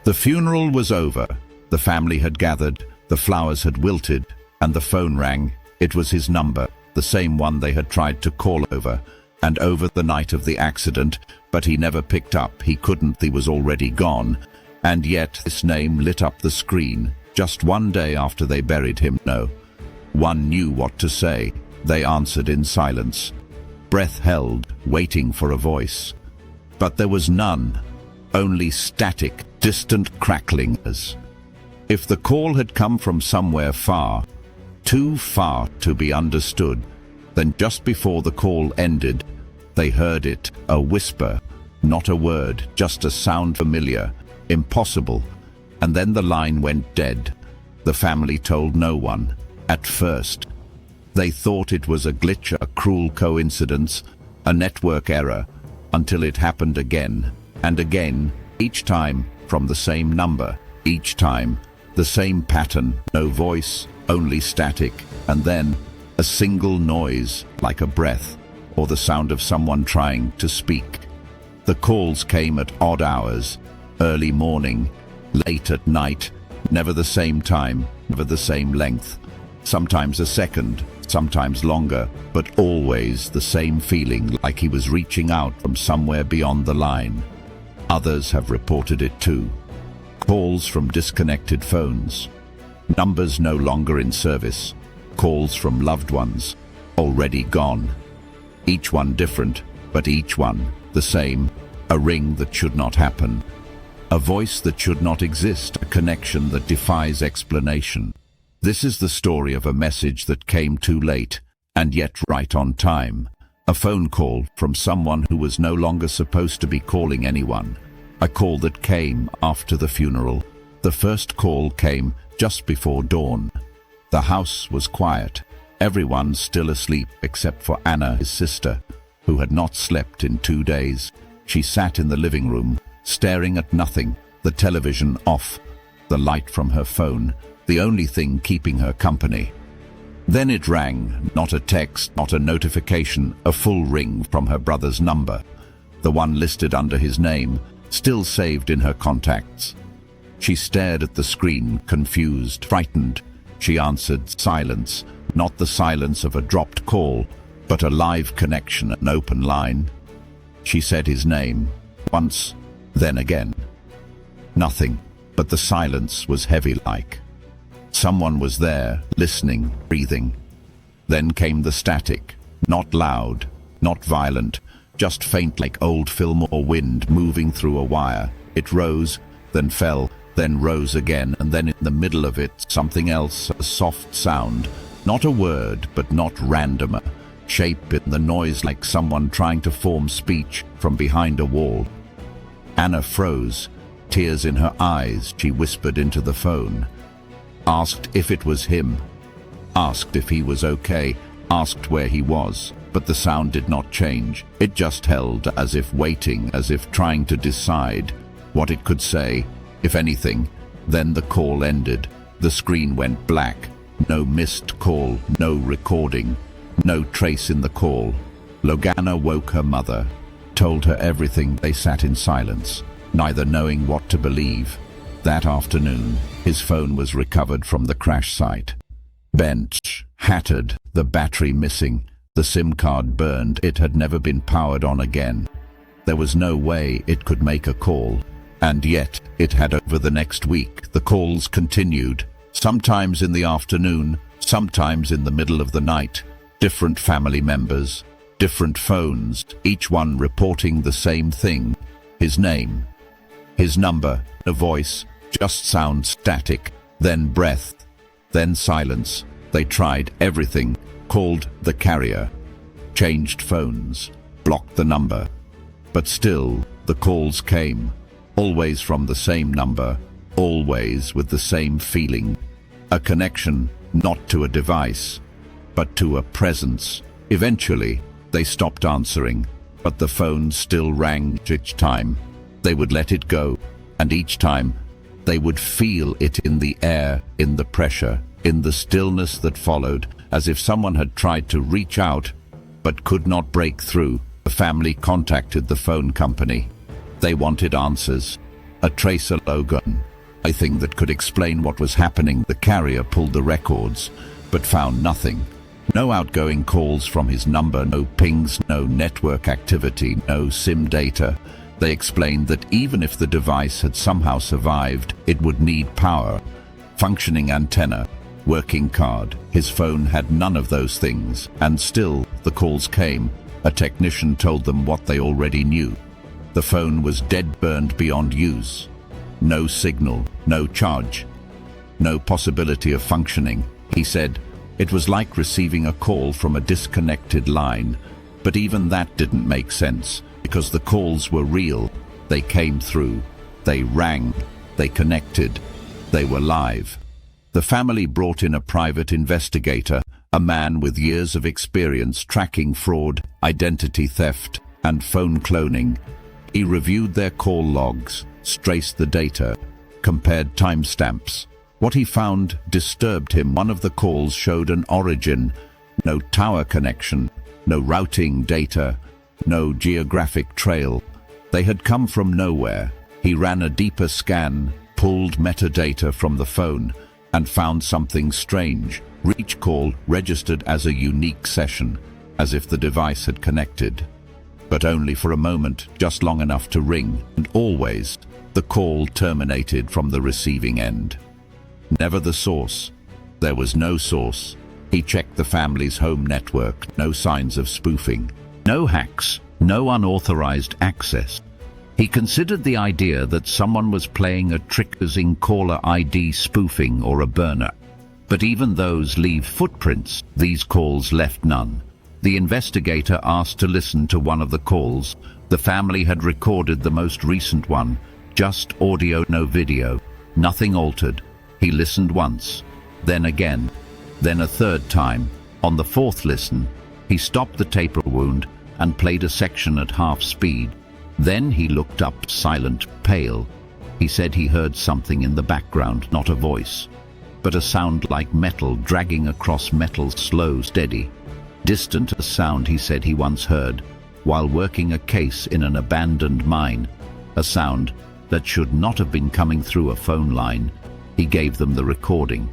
The funeral was over. The family had gathered, the flowers had wilted, and the phone rang. It was his number, the same one they had tried to call over the night of the accident, but he never picked up. He couldn't, he was already gone. And yet this name lit up the screen, just one day after they buried him. No one knew what to say. They answered in silence, breath held, waiting for a voice. But there was none, only static, distant crackling. As if the call had come from somewhere far, too far to be understood. Then just before the call ended, they heard it, a whisper, not a word, just a sound familiar, impossible. And then the line went dead. The family told no one. At first, they thought it was a glitch, a cruel coincidence, a network error, until it happened again and again, each time from the same number, each time the same pattern, no voice, only static, and then a single noise like a breath or the sound of someone trying to speak. The calls came at odd hours, early morning, late at night, never the same time, never the same length, sometimes a second, sometimes longer, but always the same feeling, like he was reaching out from somewhere beyond the line. Others have reported it too. Calls from disconnected phones, numbers no longer in service, calls from loved ones, already gone. Each one different, but each one the same. A ring that should not happen, a voice that should not exist, a connection that defies explanation. This is the story of a message that came too late, and yet right on time. A phone call from someone who was no longer supposed to be calling anyone. A call that came after the funeral. The first call came just before dawn. The house was quiet, everyone still asleep except for Anna, his sister, who had not slept in 2 days. She sat in the living room, staring at nothing, the television off, the light from her phone, the only thing keeping her company. Then it rang, not a text, not a notification, a full ring from her brother's number, the one listed under his name, still saved in her contacts. She stared at the screen, confused, frightened. She answered, silence, not the silence of a dropped call, but a live connection, an open line. She said his name, once, then again. Nothing, but the silence was heavy-like. Someone was there, listening, breathing. Then came the static, not loud, not violent, just faint like old film or wind moving through a wire. It rose, then fell, then rose again, and then in the middle of it, something else, a soft sound, not a word, but not randomer, shape in the noise like someone trying to form speech from behind a wall. Anna froze, tears in her eyes. She whispered into the phone, asked if it was him, asked if he was okay, asked where he was, but the sound did not change. It just held, as if waiting, as if trying to decide what it could say, if anything. Then the call ended. The screen went black. No missed call, no recording, no trace in the call. Logana woke her mother, told her everything. They sat in silence, neither knowing what to believe. That afternoon, his phone was recovered from the crash site. Bent, shattered, the battery missing, the SIM card burned. It had never been powered on again. There was no way it could make a call. And yet, it had. Over the next week, the calls continued, sometimes in the afternoon, sometimes in the middle of the night. Different family members, different phones, each one reporting the same thing. His name, his number, a voice, just sound static, then breath, then silence. They tried everything, called the carrier, changed phones, blocked the number. But still, the calls came, always from the same number, always with the same feeling. A connection, not to a device, but to a presence. Eventually, they stopped answering, but the phone still rang. Each time, they would let it go, and each time, they would feel it in the air, in the pressure, in the stillness that followed, as if someone had tried to reach out, but could not break through. The family contacted the phone company. They wanted answers. a tracer logon, a thing that could explain what was happening. The carrier pulled the records, but found nothing. No outgoing calls from his number, no pings, no network activity, no SIM data. They explained that even if the device had somehow survived, it would need power, functioning antenna, working card. His phone had none of those things, and still the calls came. A technician told them what they already knew. The phone was dead, burned beyond use. No signal, no charge, no possibility of functioning. He said it was like receiving a call from a disconnected line, but even that didn't make sense, because the calls were real. They came through, they rang, they connected, they were live. The family brought in a private investigator, a man with years of experience tracking fraud, identity theft, and phone cloning. He reviewed their call logs, traced the data, compared timestamps. What he found disturbed him. One of the calls showed an origin, no tower connection, no routing data, no geographic trail. They had come from nowhere. He ran a deeper scan, pulled metadata from the phone, and found something strange. Each call registered as a unique session, as if the device had connected. But only for a moment, just long enough to ring, and always the call terminated from the receiving end. Never the source. There was no source. He checked the family's home network, no signs of spoofing, no hacks, no unauthorized access. He considered the idea that someone was playing a trick using caller ID spoofing or a burner. But even those leave footprints. These calls left none. The investigator asked to listen to one of the calls. The family had recorded the most recent one, just audio, no video, nothing altered. He listened once, then again, then a third time. On the fourth listen, he stopped the tape wound and played a section at half speed. Then he looked up, silent, pale. He said he heard something in the background, not a voice, but a sound like metal dragging across metal, slow, steady. Distant, a sound he said he once heard while working a case in an abandoned mine, a sound that should not have been coming through a phone line. He gave them the recording,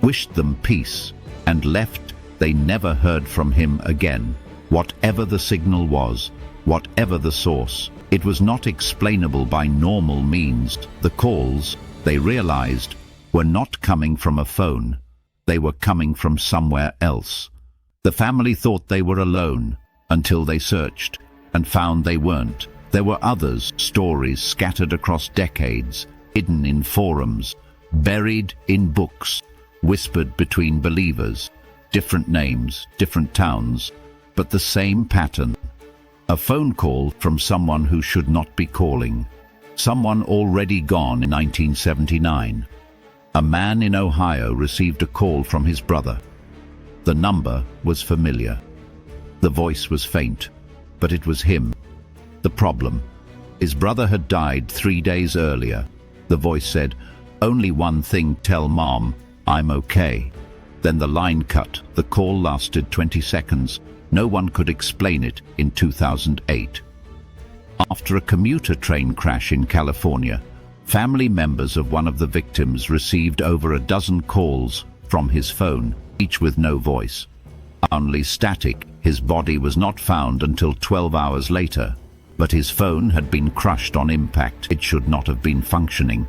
wished them peace, and left. They never heard from him again. Whatever the signal was, whatever the source, it was not explainable by normal means. The calls, they realized, were not coming from a phone. They were coming from somewhere else. The family thought they were alone until they searched and found they weren't. There were others, stories scattered across decades, hidden in forums, buried in books, whispered between believers, different names, different towns, but the same pattern. A phone call from someone who should not be calling. Someone already gone in 1979. A man in Ohio received a call from his brother. The number was familiar. The voice was faint, but it was him. The problem: his brother had died 3 days earlier. The voice said, "Only one thing, tell Mom, I'm okay." Then the line cut. The call lasted 20 seconds. No one could explain it in 2008. After a commuter train crash in California, family members of one of the victims received over a dozen calls from his phone, each with no voice. Only static. His body was not found until 12 hours later, but his phone had been crushed on impact. It should not have been functioning.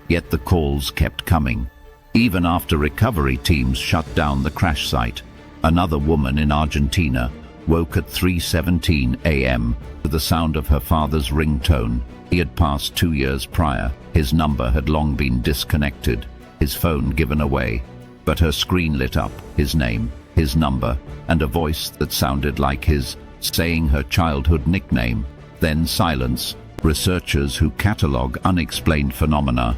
Yet the calls kept coming, even after recovery teams shut down the crash site. Another woman in Argentina woke at 3:17 a.m. to the sound of her father's ringtone. He had passed 2 years prior. His number had long been disconnected, his phone given away, but her screen lit up, his name, his number, and a voice that sounded like his, saying her childhood nickname. Then silence. Researchers who catalog unexplained phenomena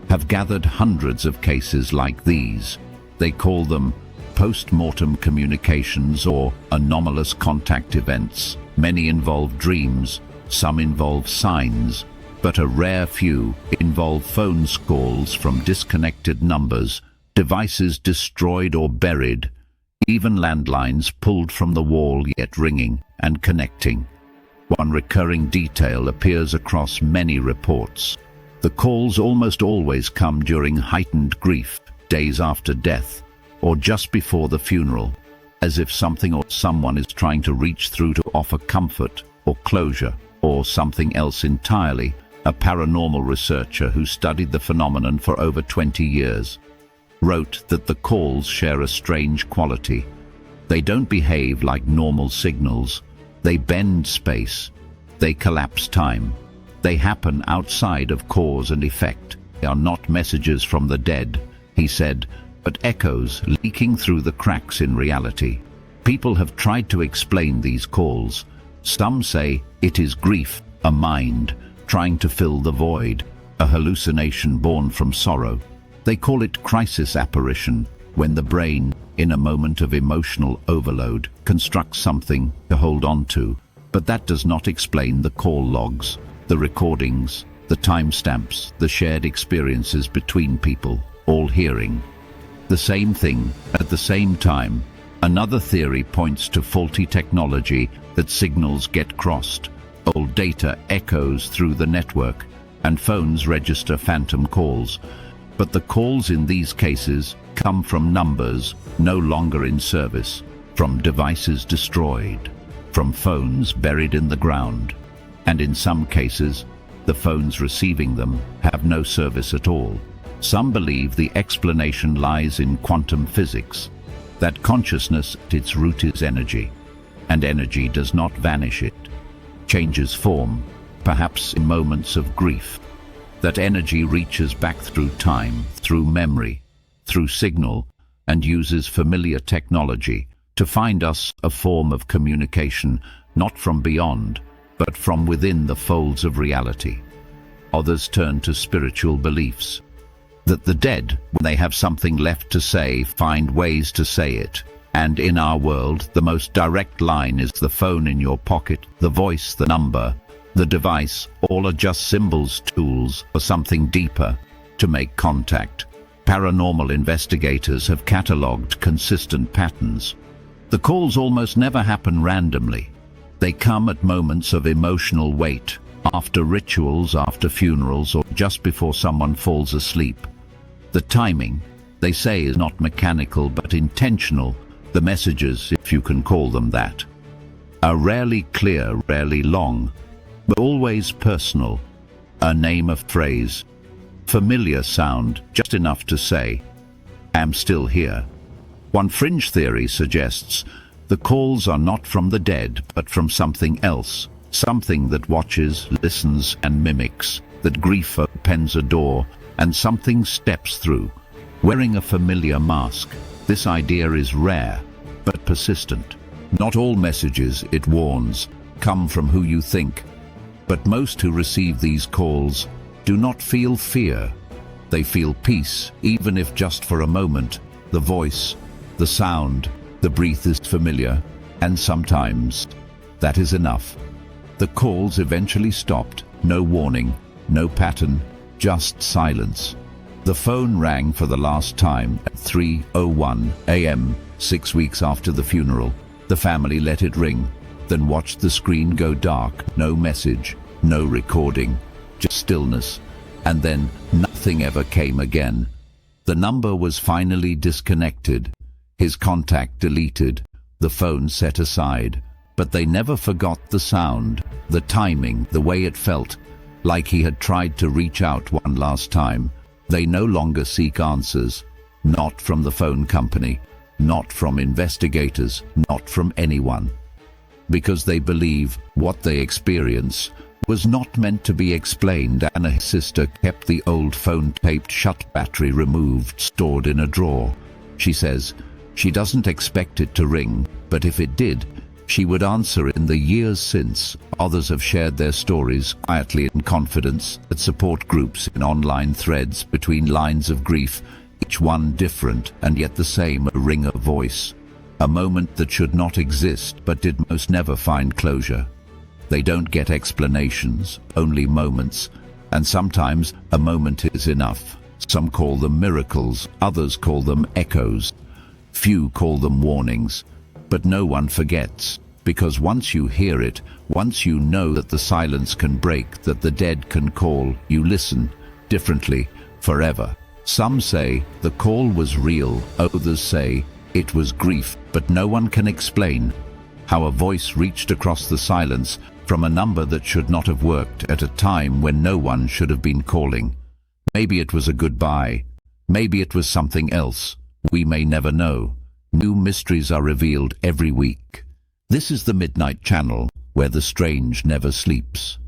have gathered hundreds of cases like these. They call them post-mortem communications or anomalous contact events. Many involve dreams, some involve signs, but a rare few involve phone calls from disconnected numbers, devices destroyed or buried, even landlines pulled from the wall yet ringing and connecting. One recurring detail appears across many reports. The calls almost always come during heightened grief, days after death, or just before the funeral, as if something or someone is trying to reach through to offer comfort or closure, or something else entirely. A paranormal researcher who studied the phenomenon for over 20 years wrote that the calls share a strange quality. They don't behave like normal signals. They bend space. They collapse time. They happen outside of cause and effect. They are not messages from the dead, he said, but echoes leaking through the cracks in reality. People have tried to explain these calls. Some say it is grief, a mind trying to fill the void, a hallucination born from sorrow. They call it crisis apparition, when the brain, in a moment of emotional overload, constructs something to hold on to. But that does not explain the call logs, the recordings, the timestamps, the shared experiences between people, all hearing the same thing at the same time. Another theory points to faulty technology, that signals get crossed. Old data echoes through the network, and phones register phantom calls. But the calls in these cases come from numbers no longer in service, from devices destroyed, from phones buried in the ground. And in some cases, the phones receiving them have no service at all. Some believe the explanation lies in quantum physics, that consciousness at its root is energy, and energy does not vanish, it changes form, perhaps in moments of grief. That energy reaches back through time, through memory, through signal, and uses familiar technology to find us a form of communication, not from beyond, but from within the folds of reality. Others turn to spiritual beliefs, that the dead, when they have something left to say, find ways to say it. And in our world, the most direct line is the phone in your pocket, the voice, the number, the device. All are just symbols, tools for something deeper, to make contact. Paranormal investigators have catalogued consistent patterns. The calls almost never happen randomly. They come at moments of emotional weight, after rituals, after funerals, or just before someone falls asleep. The timing, they say, is not mechanical but intentional. The messages, if you can call them that, are rarely clear, rarely long, but always personal. A name, a phrase, familiar sound, just enough to say, "I'm still here." One fringe theory suggests the calls are not from the dead, but from something else, something that watches, listens, and mimics, that grief opens a door, and something steps through, wearing a familiar mask. This idea is rare, but persistent. Not all messages, it warns, come from who you think, but most who receive these calls do not feel fear. They feel peace, even if just for a moment. The voice, the sound, the breath is familiar, and sometimes that is enough. The calls eventually stopped, no warning, no pattern, just silence. The phone rang for the last time at 3:01 a.m., 6 weeks after the funeral. The family let it ring, then watched the screen go dark. No message, no recording, just stillness. And then nothing ever came again. The number was finally disconnected, his contact deleted, the phone set aside. But they never forgot the sound, the timing, the way it felt, like he had tried to reach out one last time. They no longer seek answers, not from the phone company, not from investigators, not from anyone, because they believe what they experience was not meant to be explained. Anna's sister kept the old phone taped shut, battery removed, stored in a drawer. She says she doesn't expect it to ring, but if it did, she would answer. In the years since, others have shared their stories quietly in confidence at support groups, in online threads, between lines of grief, each one different and yet the same, a ring of voice. A moment that should not exist but did most never find closure. They don't get explanations, only moments, and sometimes a moment is enough. Some call them miracles, others call them echoes. Few call them warnings. But no one forgets, because once you hear it, once you know that the silence can break, that the dead can call, you listen, differently forever. Some say the call was real, others say it was grief, but no one can explain how a voice reached across the silence from a number that should not have worked at a time when no one should have been calling. Maybe it was a goodbye. Maybe it was something else. We may never know. New mysteries are revealed every week. This is the Midnight Channel, where the strange never sleeps.